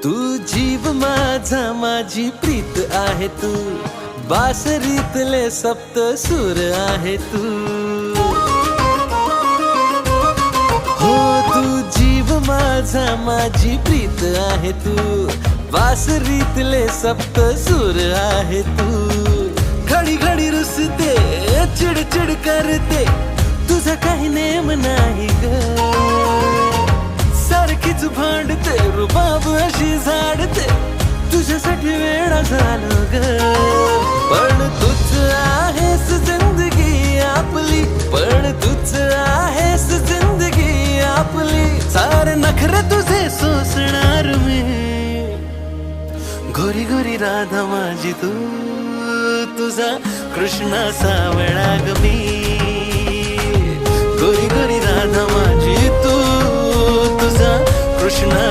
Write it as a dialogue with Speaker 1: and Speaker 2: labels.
Speaker 1: तू जीव माझा माझी प्रीत आहे तू, बासरीतले सप्त सूर आहे तू। हो तू जीव माझा माझी प्रीत आहे तू, बासरीतले सप्त सूर आहे तू। घडी घडी रुसते चिडचिड करते, तुझा काही नेम नाही ग। सारखीच भांडते रुबाब अशी झाडते, तुझ्यासाठी वेळा झालो ग। पण तूच आहेस जिंदगी आपली, पण तूच आहेस जिंदगी आपली। सारे नखरे तुझे सोसणार मी, गोरी गोरी राधा माझी तू, तुझा कृष्णा सावळा ग मी। गोरी गोरी राधा माझी तू, तुझा कृष्णा